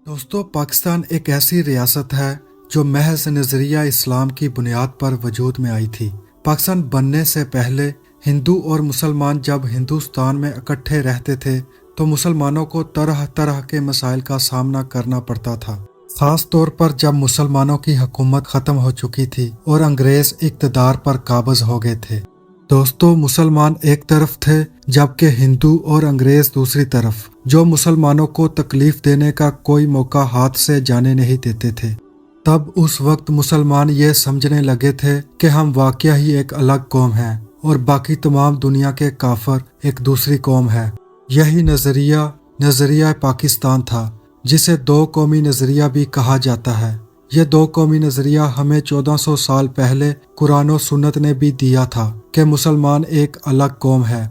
दोस्तों, पाकिस्तान एक ऐसी रियासत है जो महज नजरिया इस्लाम की बुनियाद पर वजूद में आई थी। पाकिस्तान बनने से पहले हिंदू और मुसलमान जब हिंदुस्तान में इकट्ठे रहते थे तो मुसलमानों को तरह तरह के मसाइल का सामना करना पड़ता था। खास तौर पर जब मुसलमानों की हुकूमत ख़त्म हो चुकी थी और अंग्रेज इक़्तिदार पर काबिज हो गए थे। दोस्तों, मुसलमान एक तरफ थे जबकि हिंदू और अंग्रेज दूसरी तरफ, जो मुसलमानों को तकलीफ देने का कोई मौका हाथ से जाने नहीं देते थे। तब उस वक्त मुसलमान ये समझने लगे थे कि हम वाकया ही एक अलग कौम हैं और बाकी तमाम दुनिया के काफर एक दूसरी कौम है। यही नजरिया पाकिस्तान था, जिसे दो कौमी नजरिया भी कहा जाता है। यह दो कौमी नजरिया हमें 1400 साल पहले कुरान और सुन्नत ने भी दिया था कि मुसलमान एक अलग कौम है।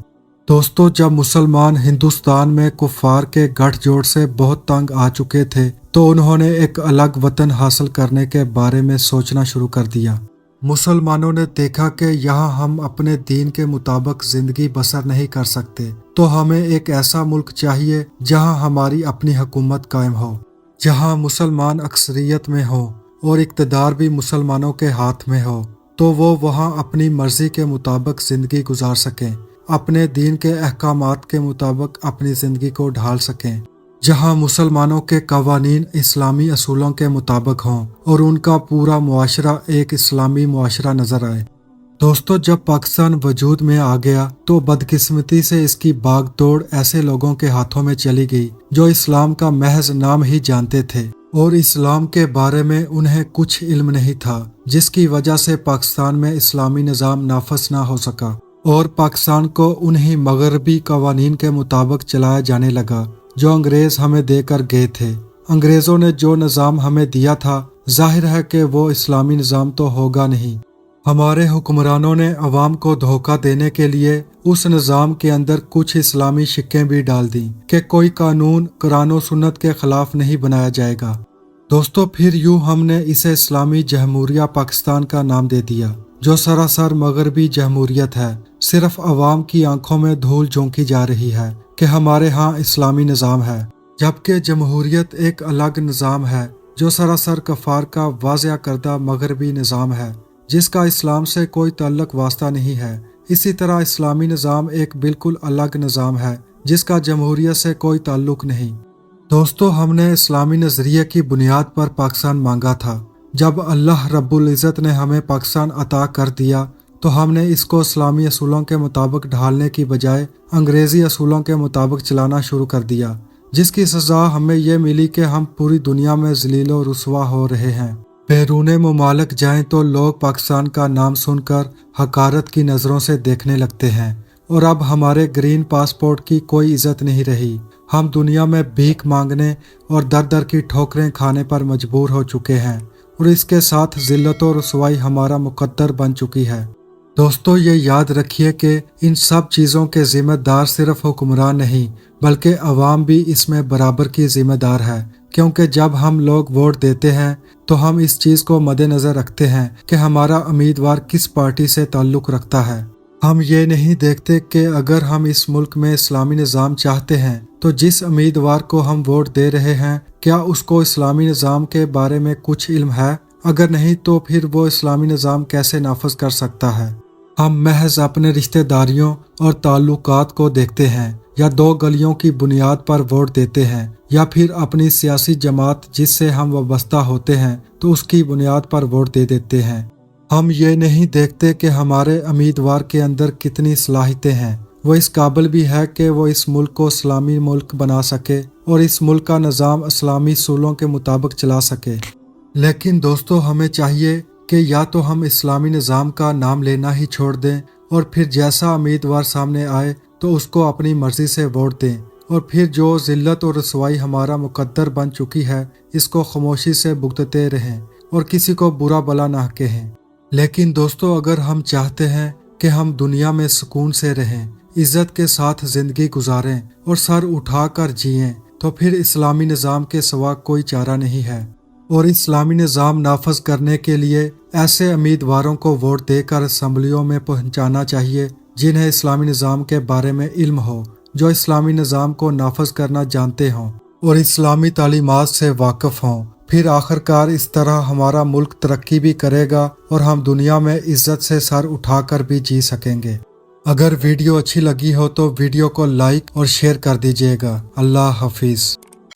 दोस्तों, जब मुसलमान हिंदुस्तान में कुफार के गठजोड़ से बहुत तंग आ चुके थे तो उन्होंने एक अलग वतन हासिल करने के बारे में सोचना शुरू कर दिया। मुसलमानों ने देखा कि यहाँ हम अपने दीन के मुताबिक जिंदगी बसर नहीं कर सकते, तो हमें एक ऐसा मुल्क चाहिए जहाँ हमारी अपनी हुकूमत कायम हो, जहाँ मुसलमान अक्सरियत में हो और इक़्तिदार भी मुसलमानों के हाथ में हो, तो वो वहाँ अपनी मर्जी के मुताबिक ज़िंदगी गुजार सकें, अपने दीन के अहकामात के मुताबिक अपनी ज़िंदगी को ढाल सकें, जहाँ मुसलमानों के कवानीन इस्लामी असूलों के मुताबिक हों और उनका पूरा मुआशरा एक इस्लामी मुआशरा नज़र आए। दोस्तों, जब पाकिस्तान वजूद में आ गया तो बदकिस्मती से इसकी बागडोर ऐसे लोगों के हाथों में चली गई जो इस्लाम का महज नाम ही जानते थे और इस्लाम के बारे में उन्हें कुछ इल्म नहीं था, जिसकी वजह से पाकिस्तान में इस्लामी निज़ाम नाफज ना हो सका और पाकिस्तान को उन्हीं मगरबी कवानीन के मुताबिक चलाया जाने लगा जो अंग्रेज हमें देकर गए थे। अंग्रेज़ों ने जो निज़ाम हमें दिया था, जाहिर है कि वो इस्लामी निज़ाम तो होगा नहीं। हमारे हुक्मरानों ने अवाम को धोखा देने के लिए उस निज़ाम के अंदर कुछ इस्लामी शिक्कें भी डाल दी कि कोई कानून कुरान और सुन्नत के खिलाफ नहीं बनाया जाएगा। दोस्तों, फिर यूं हमने इसे इस्लामी जमहूरिया पाकिस्तान का नाम दे दिया, जो सरासर मगरबी जमहूरियत है। सिर्फ अवाम की आंखों में धूल झोंकी जा रही है कि हमारे यहाँ इस्लामी निज़ाम है, जबकि जमहूरियत एक अलग निज़ाम है जो सरासर कफार का वाज़िया करदा मगरबी निज़ाम है, जिसका इस्लाम से कोई ताल्लुक वास्ता नहीं है। इसी तरह इस्लामी निज़ाम एक बिल्कुल अलग निज़ाम है जिसका जमहूरियत से कोई ताल्लुक नहीं। दोस्तों, हमने इस्लामी नज़रिए की बुनियाद पर पाकिस्तान मांगा था। जब अल्लाह रब्बुल इज़्ज़त ने हमें पाकिस्तान अता कर दिया तो हमने इसको इस्लामी असूलों के मुताबिक ढालने की बजाय अंग्रेज़ी असूलों के मुताबिक चलाना शुरू कर दिया, जिसकी सज़ा हमें ये मिली कि हम पूरी दुनिया में ज़लील और रुस्वा हो रहे हैं। बैरून मुमालिक जाएं तो लोग पाकिस्तान का नाम सुनकर हकारत की नज़रों से देखने लगते हैं और अब हमारे ग्रीन पासपोर्ट की कोई इज़्ज़त नहीं रही। हम दुनिया में भीख मांगने और दर दर की ठोकरें खाने पर मजबूर हो चुके हैं और इसके साथ ज़िल्लत और रुसवाई हमारा मुकद्दर बन चुकी है। दोस्तों, ये याद रखिए कि इन सब चीज़ों के ज़िम्मेदार सिर्फ हुक्मरान नहीं बल्कि अवाम भी इसमें बराबर की ज़िम्मेदार है, क्योंकि जब हम लोग वोट देते हैं तो हम इस चीज़ को मद्देनज़र रखते हैं कि हमारा उम्मीदवार किस पार्टी से ताल्लुक़ रखता है। हम ये नहीं देखते कि अगर हम इस मुल्क में इस्लामी निज़ाम चाहते हैं तो जिस उम्मीदवार को हम वोट दे रहे हैं क्या उसको इस्लामी निज़ाम के बारे में कुछ इल्म है। अगर नहीं तो फिर वो इस्लामी निज़ाम कैसे नाफज कर सकता है। हम महज अपने रिश्तेदारियों और ताल्लुकात को देखते हैं या दो गलियों की बुनियाद पर वोट देते हैं या फिर अपनी सियासी जमात जिससे हम वाबस्ता होते हैं तो उसकी बुनियाद पर वोट दे देते हैं। हम ये नहीं देखते कि हमारे उम्मीदवार के अंदर कितनी सलाहियतें हैं, वो इस काबिल भी है कि वो इस मुल्क को इस्लामी मुल्क बना सके और इस मुल्क का निज़ाम इस्लामी सूलों के मुताबिक चला सके। लेकिन दोस्तों, हमें चाहिए कि या तो हम इस्लामी निज़ाम का नाम लेना ही छोड़ दें और फिर जैसा उम्मीदवार सामने आए तो उसको अपनी मर्जी से वोट दें और फिर जो ज़िल्लत और रसवाई हमारा मुकद्दर बन चुकी है इसको खामोशी से भुगतते रहें और किसी को बुरा भला ना कहें। लेकिन दोस्तों, अगर हम चाहते हैं कि हम दुनिया में सुकून से रहें, इज़्ज़त के साथ ज़िंदगी गुजारें और सर उठाकर जिएं, तो फिर इस्लामी निज़ाम के सिवा कोई चारा नहीं है। और इस्लामी निज़ाम नाफज करने के लिए ऐसे उम्मीदवारों को वोट देकर असम्बलियों में पहुंचाना चाहिए जिन्हें इस्लामी निज़ाम के बारे में इल्म हो, जो इस्लामी निज़ाम को नाफज करना जानते हों اور اسلامی تعلیمات سے واقف ہوں، پھر آخرکار اس طرح ہمارا ملک ترقی بھی کرے گا اور ہم دنیا میں عزت سے سر اٹھا کر بھی جی سکیں گے۔ اگر ویڈیو اچھی لگی ہو تو ویڈیو کو لائک اور شیئر کر دیجیے گا۔ اللہ حافظ۔